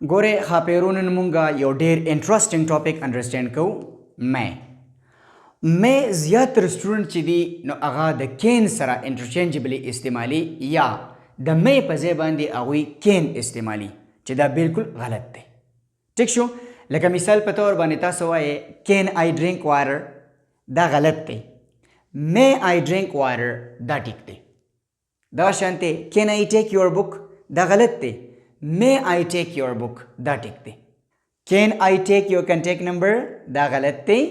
ګوره خاپیرون مونږه یو ډیر انټرېسټینګ ټاپک انډرسټینډ کوو مې زیاتره سټوډنټ چې دي نو هغه د کین سره انټرچینجبلی استعمالي یا د مې په ځای باندې هغوی کین استعمالي چې دا بالکل غلط دی. ټیک شو؟ لکه مثال په طور باندې تاسو وایې کین آی ډرینک واټر، دا غلط دی. مې آی ډرینک واټر دا ټیک دی. دا شانته کین آی ټیک یور بک دا غلط دی. مې آی ټیک یور بک دا ټیک دی. کین آی ټیک یور کنټیکټ نمبر دا غلط دی.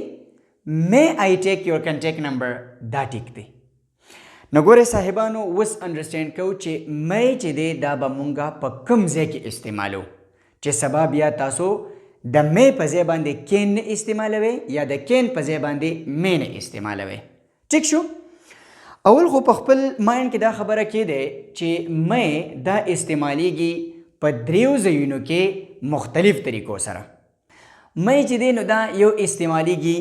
مې آی ټیک یور کنټیکټ نمبر دا ټیک دی. نو ګوره صاحبانو اوس انډرسټینډ کوو چې مې چې دی دا به مونږه په کوم ځای کې استعمالو چې سبا بیا تاسو د مې په ځای باندې کین نه استعمالوي یا د کین په ځای باندې مې نه استعمالوي. ټیک شو؟ اول خو په خپل مایند کې دا خبره کېده چې مې دا استعمالیږي په دریو ځایونو کې مختلف طریقو سره. مې چې دی نو دا یو استعمالیږي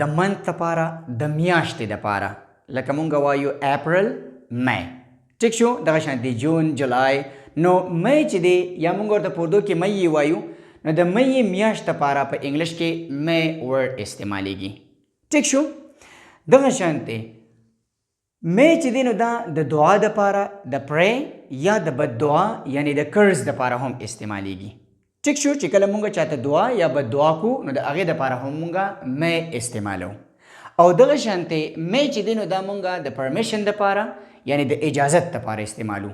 د منت لپاره د میاشتې دپاره، لکه مونږ وایو اپریل مې. ټیک شو؟ دغه شانتې جون جولای. نو مې چې دی یا مونږ ورته په اردو کې مې وایو، نو د مې میاشت لپاره په انګلیش کې مې ورډ استعمالیږي. ټیک شو؟ دغه شانتې مې چې دی نو دا د دعا دپاره د پری یا د بد دعا یعنی د قرض دپاره هم استعمالیږي. ټیک شو؟ چې کله مونږ چاته دعا یا بد دعا کو نو د هغې دپاره هم مونږه مې استعمالو. او دغه شانتې مې چې دی نو دا مونږه د پرمیشن دپاره یعنی د اجازت دپاره استعمالو.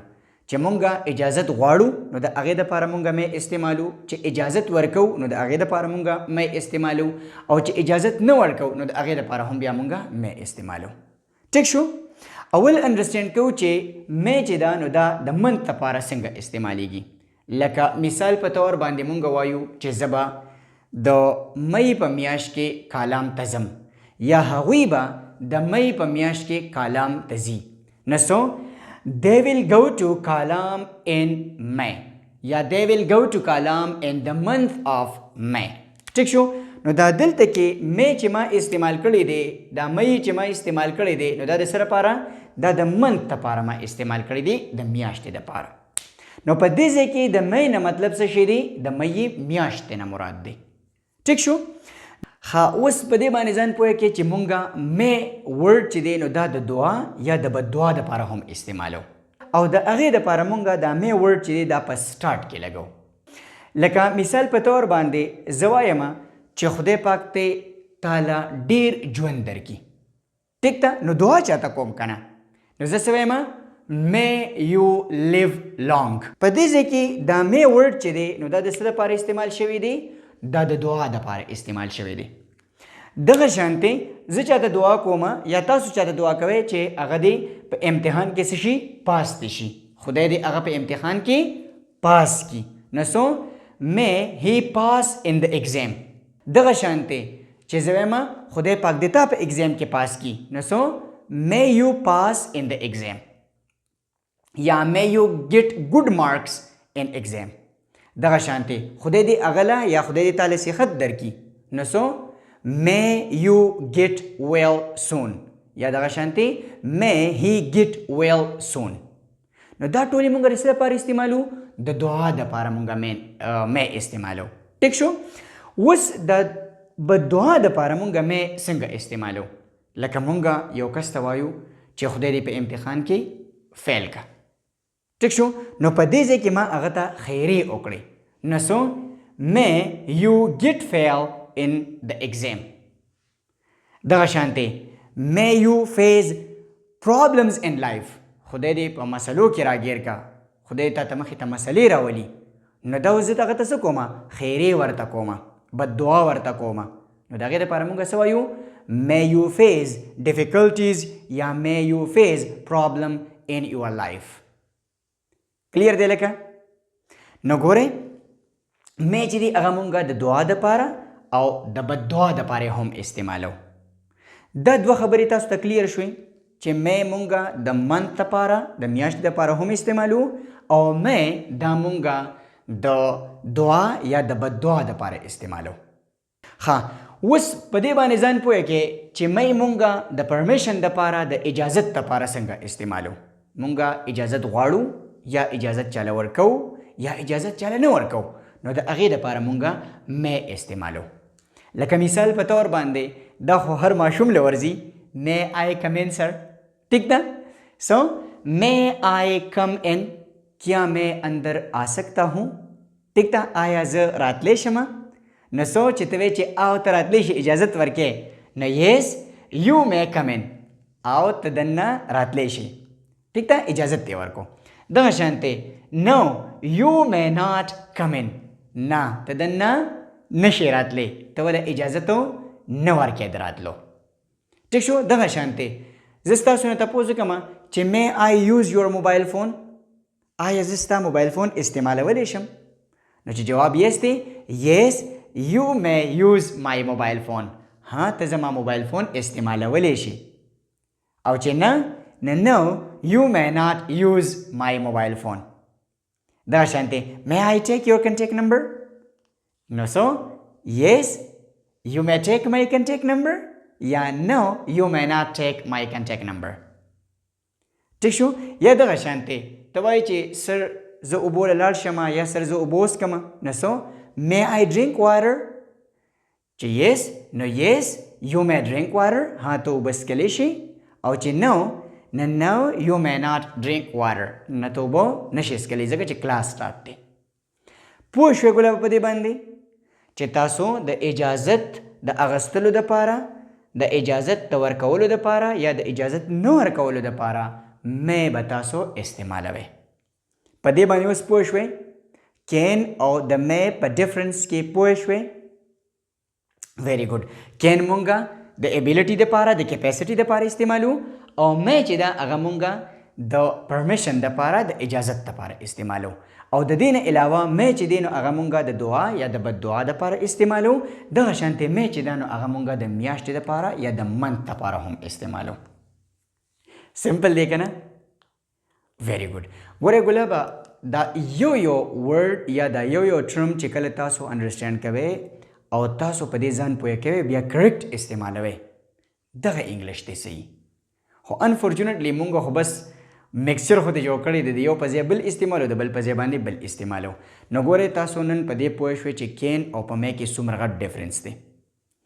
چې مونږه اجازت غواړو نو د هغې دپاره مونږه مې استعمالو. چې اجازت ورکو نو د هغې دپاره مونږه مې استعمالو. او چې اجازت نه ورکو نو د هغې دپاره هم بیا مونږه مې استعمالو. ټیک شو؟ اول انډرسټینډ کوو چې مې چې دا نو دا د منت لپاره څنګه استعمالیږي. لکه مثال په طور باندې مونږ وایو چې زه به د مې په میاشت کې کالام ته ځم، یا هغوی به د مې په میاشت کې کالام ته ځي. نو سو they will go to Kalam in May یا they will go to Kalam in the month of May. ټیک شو؟ نو دا دلته کې مې چې ما استعمال کړی دی، دا مې چې ما استعمال کړی دی، نو دا د څه لپاره؟ دا د منت لپاره ما استعمال کړی دی، د میاشتې لپاره. نو په دې ځای کې د مې نه مطلب څه شی دی؟ د مې میاشتې نه مراد دی. ټیک شو؟ ښه، اوس په دې باندې ځان پوه کړئ چې مونږه مې ورډ چې دی نو دا د دعا یا د بد دعا دپاره هم استعمالو. او د هغې دپاره مونږه دا مې ورډ چې دی دا په سټارټ کې لګو. لکه مثال په طور باندې زه وایم چې خدای پاک ته تاله ډیر ژوند درکړي. ټیک ده؟ نو دعا چاته کوم که نه؟ نو زه څه وایم؟ may you live long. په دې ځای کې دا مې ورډ چې دی نو دا د څه دپاره استعمال شوی دی؟ دا د دعا دپاره استعمال شوی دی. دغه شانتې زه چاته دعا کوم یا تاسو چاته دعا کوئ چې هغه دې په امتحان کې څه شي؟ پاس دې شي. خدای دې هغه په امتحان کې پاس کړي. نو سو may he pass in the exam. دغه شانتې چې زه وایم خدای پاک دې تا په ایگزام کې پاس کړي، نو سو may you pass in the exam یا may you get good marks in exam. دغه شانتې خدای دې اغله یا خدای دې تعالی صحت درکړي، نو سو may you get well soon یا دغه شانتې may he get well soon. نو دا ټولې مونږ د څه لپاره استعمالو؟ د دعا دپاره مونږه مې استعمالو. ټیک شو؟ اوس د بد دعا دپاره مونږه مې څنګه استعمالو؟ لکه مونږه یو کس ته وایو چې خدای دې په امتحان کې فیل کا. ټیک شو؟ نو په دې ځای کې ما هغه ته خیرې وکړې. نو سو may you get fail in the exam. دغه شانتې may you face problems in life. خدای دې په مسلو کې راګیر کا، خدای تا ته مخې ته مسلې راولي. نو دا اوس زه هغه ته څه کومه؟ خیرې ورته کومه، بد دعا ورته کومه. نو د هغې دپاره مونږ څه وایو؟ may you face difficulties یا may you face problem in your life. کلیر دی لکه؟ نو ګورئ مې چې دی هغه مونږه د دعا دپاره او د بد دعا دپاره هم استعمالو. دا دوه خبرې تاسو ته کلیر شوې چې مې مونږه د منت دپاره د میاشتې دپاره هم استعمالو او مې دا مونږه د دعا یا د بد دعا دپاره استعمالو. ښه، اوس په دې باندې ځان پوه کې چې مې مونږه د پرمیشن دپاره د اجازت دپاره څنګه استعمالو. مونږه اجازت غواړو یا اجازت چاله ورکو یا اجازت چاله نه ورکو، نو د هغې دپاره مونږه مې استعمالو. لکه مثال په طور باندې دا خو هر ماشوم له ورځي may I come in sir. ٹھیک ده؟ سو may I come in کیا میں اندر آ سکتا ہوں؟ ٹھیک ده؟ آیا زه راتلی شمه؟ نو سو چې ته وایې چې او ته راتلی شي اجازت ورکې نو yes you may come in او ته دننه راتلی شي. ٹھیک ده؟ اجازت دی ورکو. دغه شانتې no you may not come in نه ته دننه نشي راتلی ته وله اجازتو نه ورکې د راتلو. ٹھیک شو؟ دغه شانتې زه ستاسو نه تپوس وکړم چې may I use your mobile phone آیا زه ستا موبایل فون استعمالولی شم؟ نو چې جواب یس دی yes you may use my mobile phone ها ته زما موبایل فون استعمالولی شي. او چې نه no you may not use my mobile phone. دا شانتې may I take your contact number نو سو yes you may take my contact number یا no you may not take my contact number. ٹھیک شو؟ یا دغه شانتې ته وایې چې سر زه اوبو له لاړ شم یا سر زه اوبه وڅښم نو سو may I drink water چې yes نو yes you may drink water ها ته اوبه څښلی شي او چې no you may not drink water نه ته اوبه نشي څښلی ځکه چې کلاس سټارټ دی. پوه شوې ګلابه په دې باندې چې تاسو د اجازت د اغستلو دپاره د اجازت د ورکولو دپاره یا د اجازت نه ورکولو دپاره مې به تاسو استعمالوئ. په دې باندې اوس پوه شوئ کین او د مې په ډفرنس کې پوه شوئ. ویری ګډ. کین مونږه د ایبیلیټي دپاره د کیپیسټي دپاره استعمالو او مې چې ده هغه مونږه د پرمیشن دپاره د اجازت دپاره استعمالو او د دې نه علاوه مې چې دی نو هغه مونږه د دعا یا د بد دعا دپاره استعمالو. دغه شانتې مې چې ده نو هغه مونږه د میاشتې دپاره یا د منت دپاره هم استعمالو. سمپل دی که نه؟ ویری ګډ. ګورئ ګلابه دا یو ورډ یا دا یو ټرم چې کله تاسو انډرسټینډ کوئ او تاسو په دې ځان پوهه کوئ بیا کریکټ استعمالوئ دغه انګلیش دی صحیح. خو انفارچونیټلی مونږ خو بس مکسچر خو دې جوړ کړی دی د یو په ځای بل استعمالو د بل په ځای باندې بل استعمالو. نو ګورئ تاسو نن په دې پوه شوئ چې کین او په مې کې څومره غټ ډفرنس دی.